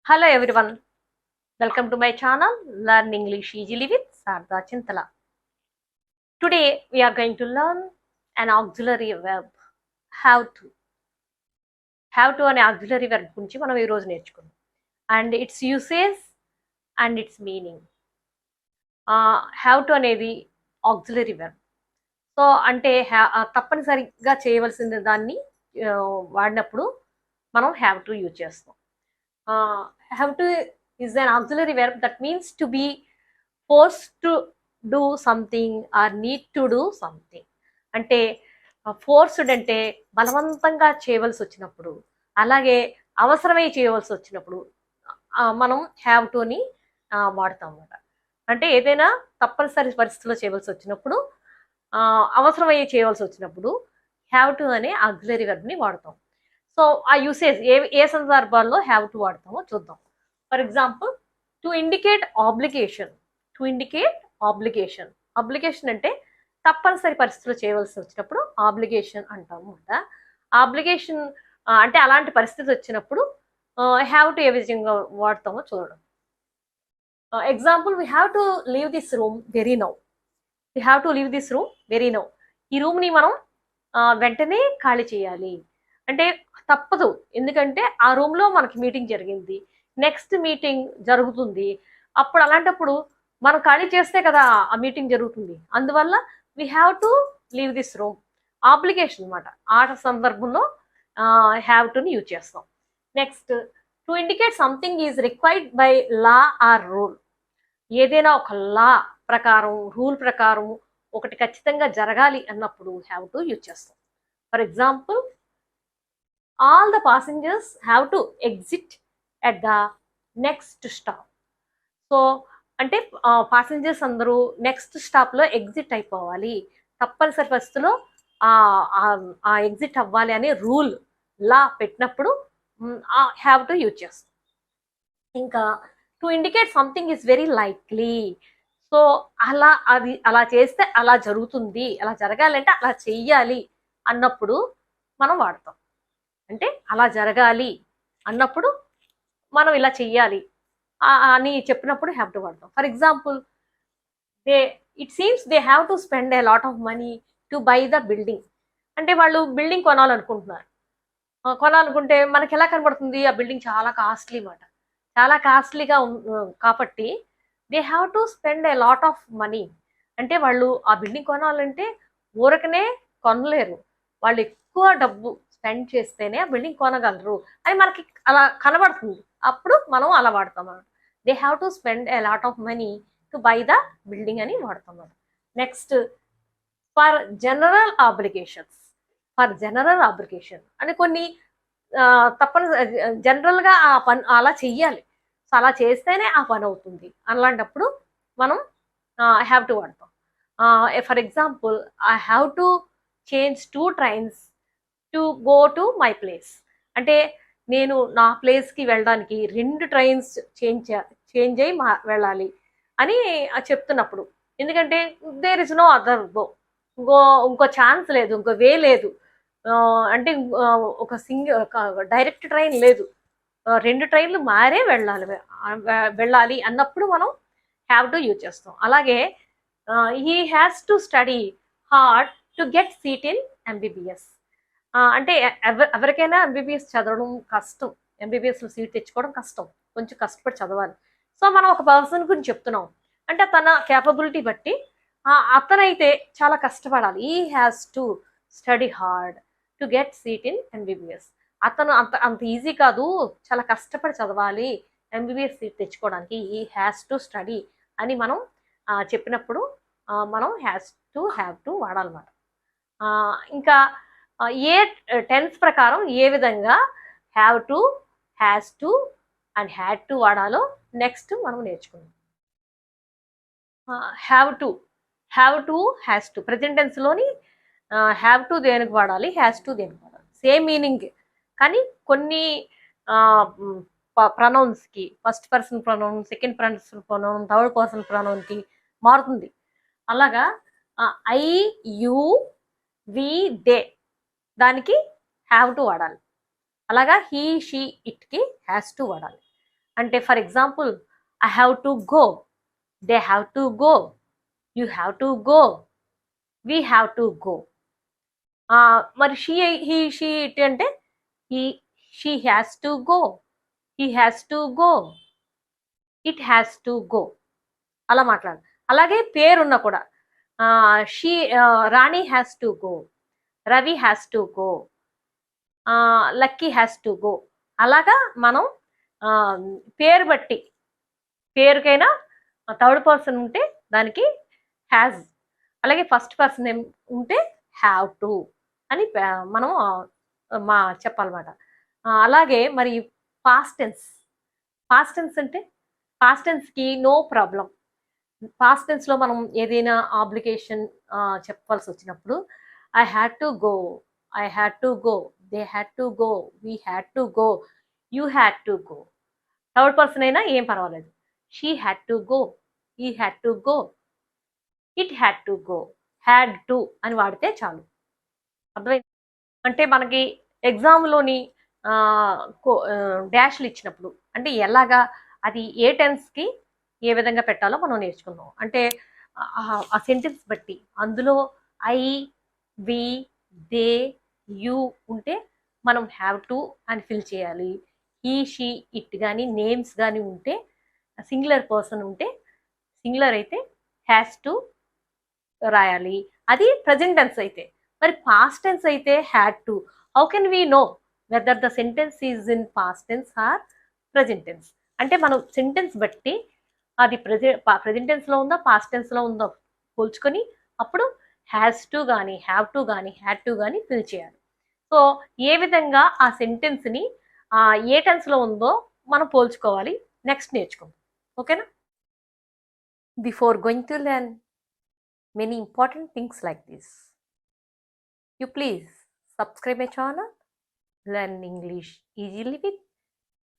Hello everyone, welcome to my channel Learn English Easily with Sarda Chintala. Today we are going to learn an auxiliary verb, have to. Have to అనే auxiliary verb గురించి మనం ఈ రోజు నేర్చుకుందాం and its usage and its meaning. Have to అనేది auxiliary verb. So అంటే తప్పనిసరిగా చేయవలసిన దాన్ని వాడినప్పుడు మనం have to యూజ్ చేస్తాం. Have to is an auxiliary verb that means to be forced to do something or need to do something. అంటే forced అంటే బలవంతంగా చేయవలసి వచ్చినప్పుడు, అలాగే అవసరమై చేయవలసి వచ్చినప్పుడు మనం హ్యావ్ టుని వాడతాం అన్నమాట. అంటే ఏదైనా తప్పనిసరి పరిస్థితుల్లో చేయవలసి వచ్చినప్పుడు, అవసరమయ్యే చేయవలసి వచ్చినప్పుడు హ్యావ్ టు అనే ఆక్సిలరీ వెర్బ్ని వాడతాం. సో ఆ యూసేజ్ ఏ సందర్భాల్లో హ్యావ్ టు వాడతామో చూద్దాం. For example, to indicate obligation. To indicate obligation. Obligation అంటే తప్పనిసరి పరిస్థితుల్లో చేయవలసి వచ్చినప్పుడు ఆబ్లిగేషన్ అంటాము అన్నమాట. ఆబ్లిగేషన్ అంటే అలాంటి పరిస్థితి వచ్చినప్పుడు హ్యావ్ టు ఏ విధంగా వాడతామో చూడడం. Example, we have to leave this room very now. We have to leave this room very now. ఈ రూమ్ని మనం వెంటనే ఖాళీ చేయాలి అంటే తప్పదు, ఎందుకంటే ఆ రూమ్లో మనకి మీటింగ్ జరిగింది, నెక్స్ట్ మీటింగ్ జరుగుతుంది. అప్పుడు అలాంటప్పుడు మనం ఖాళీ చేస్తే కదా ఆ మీటింగ్ జరుగుతుంది. అందువల్ల we have to leave this room. Obligation అనమాట. ఆ సందర్భంలో హ్యావ్ టుని యూజ్ చేస్తాం. Next, to indicate something is required by law or rule. ఏదైనా ఒక లా ప్రకారం, రూల్ ప్రకారం ఒకటి ఖచ్చితంగా జరగాలి అన్నప్పుడు హ్యావ్ టు యూజ్ చేస్తాం. For example, all the passengers have to exit at the next stop. So అంటే పాసెంజర్స్ అందరూ నెక్స్ట్ స్టాప్లో ఎగ్జిట్ అయిపోవాలి, తప్పనిసరి పరిస్థితుల్లో ఆ ఎగ్జిట్ అవ్వాలి అనే రూల్, లా పెట్టినప్పుడు హ్యావ్ టు యూజ్ చేస్తాం. ఇంకా to indicate something is very likely. So అలా చేస్తే అలా జరుగుతుంది, అలా జరగాలంటే అలా చెయ్యాలి అన్నప్పుడు మనం వాడతాం. అంటే అలా జరగాలి అన్నప్పుడు మనం ఇలా చెయ్యాలి అని చెప్పినప్పుడు హ్యావ్ టు వాడతాం. For example, it seems they have to spend a lot of money to buy the building. అంటే వాళ్ళు బిల్డింగ్ కొనాలనుకుంటున్నారు. కొనాలనుకుంటే మనకి ఎలా కనబడుతుంది, ఆ బిల్డింగ్ చాలా కాస్ట్లీ మాట, చాలా కాస్ట్లీగా కాబట్టి they have to spend a lot of money. అంటే వాళ్ళు ఆ బిల్డింగ్ కొనాలంటే ఊరకనే కొనలేరు, వాళ్ళు ఎక్కువ డబ్బు స్పెండ్ చేస్తేనే ఆ బిల్డింగ్ కొనగలరు అని మనకి అలా కనబడుతుంది. అప్పుడు మనం అలా వాడతాం అన్నమాట. They have to spend a lot of money to buy the building అని వాడతాం అన్నమాట. Next, for general obligations. For general obligation అని కొన్ని జనరల్గా ఆ పని అలా చెయ్యాలి, సో అలా చేస్తేనే ఆ పని అవుతుంది. అలాంటప్పుడు మనం హ్యావ్ టు వాడతాం. For example, I have to change 2 trains to go to my place. అంటే నేను నా ప్లేస్కి వెళ్ళడానికి 2 trains చేంజ్ అయ్యి వెళ్ళాలి అని చెప్తున్నప్పుడు, ఎందుకంటే there is no other go, ఇంకో ఛాన్స్ లేదు, ఇంకో వే లేదు, అంటే ఒక డైరెక్ట్ ట్రైన్ లేదు, 2 trains మారే వెళ్ళాలి అన్నప్పుడు మనం హ్యావ్ టు యూజ్ చేస్తాం. అలాగే he has to study hard to get seat in MBBS. అంటే ఎవరికైనా ఎంబీబీఎస్ చదవడం కష్టం, ఎంబీబీఎస్లో సీట్ తెచ్చుకోవడం కష్టం, కొంచెం కష్టపడి చదవాలి. సో మనం ఒక పర్సన్ గురించి చెప్తున్నాం అంటే తన క్యాపబిలిటీ బట్టి అతనైతే చాలా కష్టపడాలి. ఈ has to study hard to get seat in MBBS. అతను అంత ఈజీ కాదు, చాలా కష్టపడి చదవాలి ఎంబీబీఎస్ సీట్ తెచ్చుకోవడానికి. ఈ హ్యాస్ టు స్టడీ అని మనం చెప్పినప్పుడు మనం హ్యావ్ టు వాడాలన్నమాట. ఇంకా ఏ టెన్స్ ప్రకారం ఏ విధంగా have to, has to and had to వాడాలో నెక్స్ట్ మనం నేర్చుకుందాం. Have to, has to. Present టెన్స్లోని హ్యావ్ టు దేనికి వాడాలి, హ్యాస్ టు దేనికి వాడాలి, సేమ్ మీనింగ్. కానీ కొన్ని ప్రొనౌన్స్కి first person pronoun, second person pronoun, third person ప్రొనౌన్కి మారుతుంది. అలాగా ఐ, యూ, వి, దే దానికి హ్యావ్ టు వాడాలి. అలాగా హీ, షీ, ఇట్కి హ్యాస్ టు వాడాలి. అంటే for example I have to go, they have to go, you have to go, we have to go. మరి షీ ఇట్ అంటే he she has to go, he has to go, it has to go. అలా మాట్లాడాలి. అలాగే పేరున్న కూడా she Rani has to go, Ravi has to go, lucky has to go. అలాగా మనం పేరు బట్టి, పేరుకైనా థర్డ్ పర్సన్ ఉంటే దానికి హ్యాజ్, అలాగే ఫస్ట్ పర్సన్ ఉంటే హ్యావ్ టు అని మనం చెప్పాలన్నమాట. అలాగే మరి పాస్ట్ టెన్స్. పాస్ట్ టెన్స్ అంటే పాస్ట్ టెన్స్కి నో ప్రాబ్లం. పాస్ట్ టెన్స్లో మనం ఏదైనా ఆబ్లిగేషన్ చెప్పాల్సి వచ్చినప్పుడు I had to go, I had to go, they had to go, we had to go, you had to go. Third person అయినా ఏం పర్వాలేదు. She had to go, he had to go, it had to go, had to అని వాడితే చాలు. అర్థమైంది? అంటే మనకి ఎగ్జామ్లోని డాష్లు ఇచ్చినప్పుడు అంటే ఎలాగా అది ఏ టెన్స్కి ఏ విధంగా పెట్టాలో మనం నేర్చుకున్నాం. అంటే ఆ సెంటెన్స్ బట్టి అందులో ఐ, వి, దే, యూ ఉంటే మనం హ్యావ్ టు అని ఫిల్ చేయాలి. హీ, షీ, ఇట్ కానీ నేమ్స్ కానీ ఉంటే, సింగులర్ పర్సన్ ఉంటే, సింగులర్ అయితే హ్యాస్ టు రాయాలి. అది ప్రజెంట్ టెన్స్ అయితే. మరి పాస్ట్ టెన్స్ అయితే had to. How can we know whether the sentence is in past tense or present tense? అంటే మనం సెంటెన్స్ బట్టి అది ప్రజెంట్ టెన్స్లో ఉందా పాస్ట్ టెన్స్లో ఉందో పోల్చుకొని అప్పుడు హ్యాస్ టు కానీ హ్యావ్ టు కానీ హ్యాడ్ టు కానీ ఫిల్ చేయాలి. సో ఏ విధంగా ఆ సెంటెన్స్ని ఏ టెన్స్లో ఉందో మనం పోల్చుకోవాలి. నెక్స్ట్ నేర్చుకుందాం. ఓకేనా? Before going to learn many important things like this, you please subscribe my channel Learn English Easily with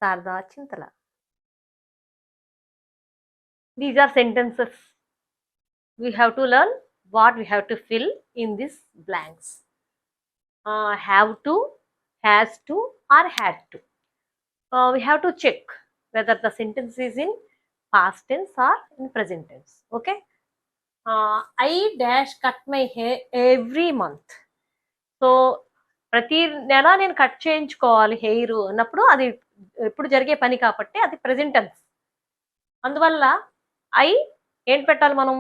Sarda Chintala. These are sentences. We have to learn what we have to fill in these blanks. Have to, has to or had to. We have to check whether the sentence is in past tense or in present tense. Okay? I dash cut my hair every month. So ప్రతి నెల నేను cut చేయించుకోవాలి hair అన్నప్పుడు అది ఎప్పుడు జరిగే పని కాబట్టి అది ప్రెజెంట్ టెన్స్. అందువల్ల ఐ ఏంటి పెట్టాలి మనం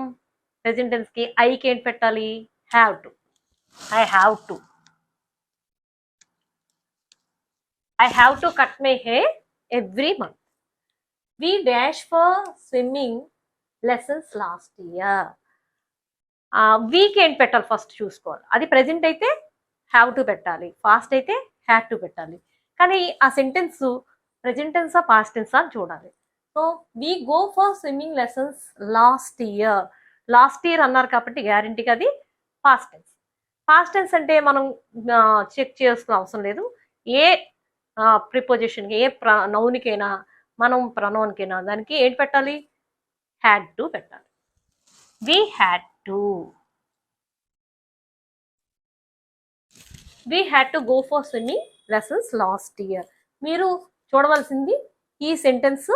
ప్రెజెంట్ టెన్స్కి? ఐకి ఏంటి పెట్టాలి? Have to. I have to. I have to cut my hair every month. We dash for swimming lessons last year. వీక్ ఏంటి పెట్టాలి ఫస్ట్ చూసుకోవాలి. అది ప్రెజెంట్ అయితే హ్యావ్ టు పెట్టాలి, పాస్ట్ అయితే హ్యాడ్ టు పెట్టాలి. కానీ ఆ సెంటెన్స్ ప్రెజెంట్ టెన్సా పాస్ట్ టెన్సా అని చూడాలి. So we go for swimming lessons last year. Last year అన్నారు కాబట్టి గ్యారంటీగా అది పాస్ట్ టెన్స్. పాస్ట్ టెన్స్ అంటే మనం చెక్ చేసుకునే అవసరం లేదు. ఏ ప్రిపోజిషన్కి ఏ నౌన్కైనా మనం ప్రనౌన్కైనా దానికి ఏంటి పెట్టాలి? హ్యాడ్ టు పెట్టాలి. We had to. We had to go for swimming lessons last year. మీరు చూడవలసింది ఈ సెంటెన్స్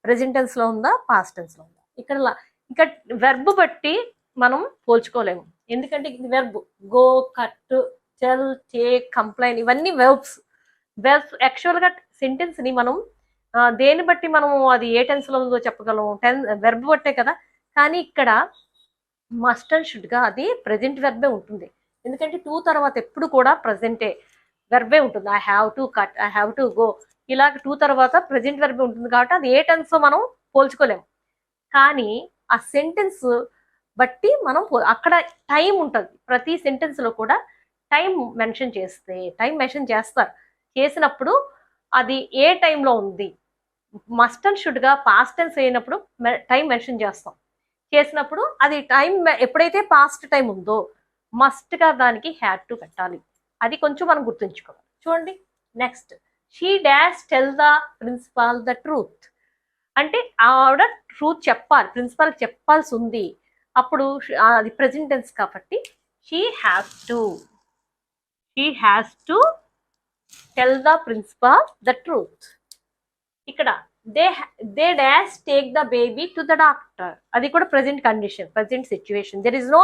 ప్రెజెంట్ టెన్స్లో ఉందా పాస్ట్ టెన్స్లో ఉందా. ఇక్కడ వెర్బ్ బట్టి మనం పోల్చుకోలేము. ఎందుకంటే ఇది verb. Go, cut, tell, take, complaint ఇవన్నీ వెర్బ్స్. యాక్చువల్గా సెంటెన్స్ని మనం దేన్ని బట్టి మనం అది ఏ టెన్స్లో ఉందో చెప్పగలం? వెర్బ్ బట్టే కదా. కానీ ఇక్కడ మస్ట్ అండ్ షుడ్గా అది ప్రెజెంట్ వెర్బే ఉంటుంది. ఎందుకంటే టు తర్వాత ఎప్పుడు కూడా ప్రజెంటే వెర్బే ఉంటుంది. I have to cut, I have to go, ఇలాగ టు తర్వాత ప్రజెంట్ వెర్బే ఉంటుంది కాబట్టి అది ఏ టెన్స్తో మనం పోల్చుకోలేము. కానీ ఆ సెంటెన్స్ బట్టి మనం అక్కడ టైం ఉంటుంది. ప్రతి సెంటెన్స్లో కూడా టైం మెన్షన్ చేస్తారు. చేసినప్పుడు అది ఏ టైంలో ఉంది. మస్ట్ అండ్ షుడ్గా పాస్ట్ టెన్స్ అయినప్పుడు టైం మెన్షన్ చేసినప్పుడు అది టైం ఎప్పుడైతే పాస్ట్ టైం ఉందో మస్ట్గా దానికి హ్యాడ్ టు పెట్టాలి. అది కొంచెం మనం గుర్తుంచుకోవాలి. చూడండి next. She dash tell the principal the truth. అంటే ఆవిడ ట్రూత్ చెప్పాలి, ప్రిన్సిపాల్కి చెప్పాల్సి ఉంది. అప్పుడు అది ప్రెజెంట్ టెన్స్ కాబట్టి she has to tell the principal the truth. ఇక్కడ they dash take the baby to the doctor. అది కూడా present condition, present situation. There is no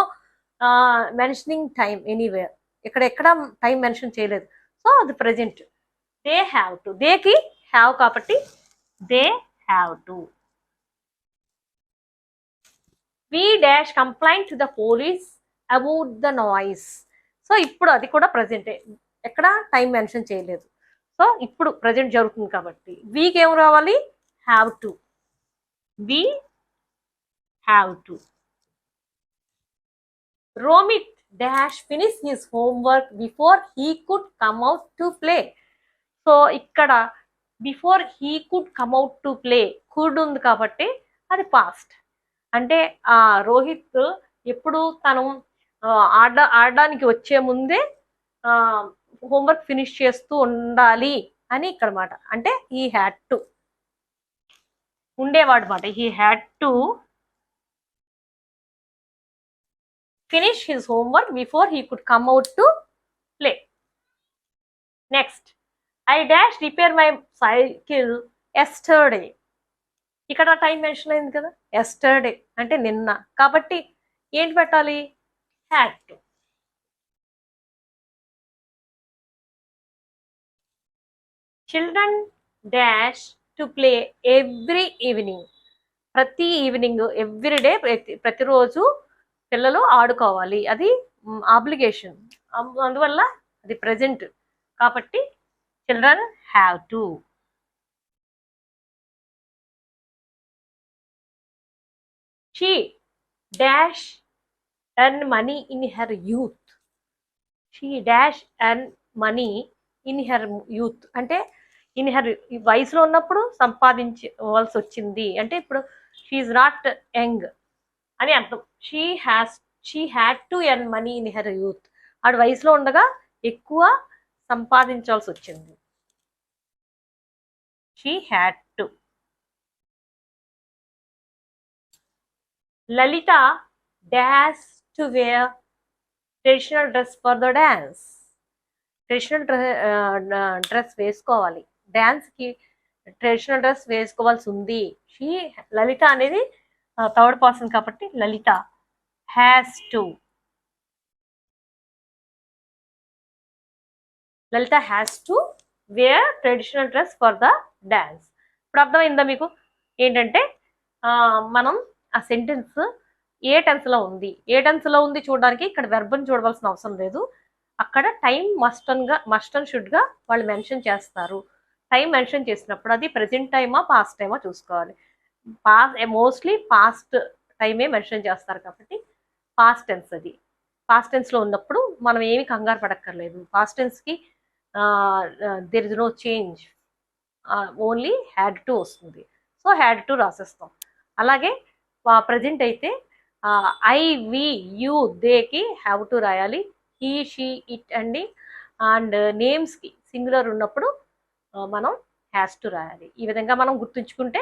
mentioning time anywhere. ఎక్కడ టైం మెన్షన్ చేయలేదు. సో అది present. They have to, దేకి have కాబట్టి they have to. We dash complaint to the police about the noise. So ఇప్పుడు అది కూడా ప్రజెంటే, ఎక్కడ టైం మెన్షన్ చేయలేదు. సో ఇప్పుడు ప్రజెంట్ జరుగుతుంది కాబట్టి వీకి ఏం రావాలి? Have to. We have to. Romit dash finish his homework before he could come out to play. So ఇక్కడ before he could come out to play, could ఉంది కాబట్టి అది పాస్ట్. అంటే రోహిత్ ఎప్పుడు తను ఆడడానికి వచ్చే ముందే హోంవర్క్ ఫినిష్ చేస్తూ ఉండాలి అని ఇక్కడ మాట. అంటే హీ హ్యాడ్ టు ఉండేవాడు మాట. He had to finish his homework before he could come out to play. Next, I dash repair my cycle yesterday. ఇక్కడ టైం మెన్షన్ అయింది కదా, ఎస్టర్డే అంటే నిన్న, కాబట్టి ఏంటి పెట్టాలి? Had to. Children dash to play every evening. ప్రతి evening, everyday, ప్రతిరోజు పిల్లలు ఆడుకోవాలి. అది ఆబ్లిగేషన్. అందువల్ల అది ప్రెజెంట్ కాబట్టి children have to. She dash earn money in her youth. She dash earn money in her youth అంటే ఇన్ హెర్ వయసులో ఉన్నప్పుడు సంపాదించవలసి వచ్చింది. అంటే ఇప్పుడు షీఈ్ నాట్ యంగ్ అని అర్థం. She had to earn money in her youth. ఆడు వయసులో ఉండగా ఎక్కువ సంపాదించాల్సి వచ్చింది. She had to. Lalitha dash to wear traditional dress for the dance. Traditional dress వేసుకోవాలి, డాన్స్కి ట్రెడిషనల్ డ్రెస్ వేసుకోవాల్సి ఉంది. లలిత అనేది థర్డ్ పర్సన్ కాబట్టి Lalitha has to. Lalitha has to wear traditional dress for the dance. ఇప్పుడు అర్థమైందా మీకు? ఏంటంటే మనం ఆ సెంటెన్స్ ఏ టెన్స్లో ఉంది, ఏ టెన్స్లో ఉంది చూడడానికి ఇక్కడ వెర్బ్ని చూడవలసిన అవసరం లేదు. అక్కడ టైం మస్ట్ అండ్ షుడ్గా వాళ్ళు మెన్షన్ చేస్తారు. టైం మెన్షన్ చేసినప్పుడు అది ప్రజెంట్ టైమా పాస్ట్ టైమా చూసుకోవాలి. మోస్ట్లీ పాస్ట్ టైమే మెన్షన్ చేస్తారు కాబట్టి పాస్ట్ టెన్స్. అది పాస్ట్ టెన్స్లో ఉన్నప్పుడు మనం ఏమి కంగారు పడక్కర్లేదు. పాస్ట్ టెన్స్కి there is no change, only had to వస్తుంది. సో హ్యాడ్ టు రాసేస్తాం. అలాగే ప్రజెంట్ అయితే ఐ, వి, యూ, దేకి హ్యావ్ టు రాయాలి. హీ, షీ, ఇట్ అండ్ నేమ్స్కి సింగులర్ ఉన్నప్పుడు మనం హ్యాస్ టు రాయాలి. ఈ విధంగా మనం గుర్తుంచుకుంటే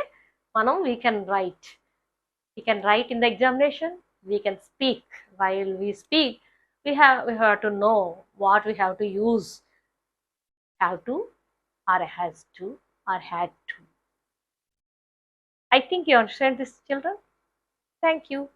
మనం we can write in the examination, we can speak. While we speak we have to know what we have to use. Have to or has to or had to. I think you understand this, children. Thank you.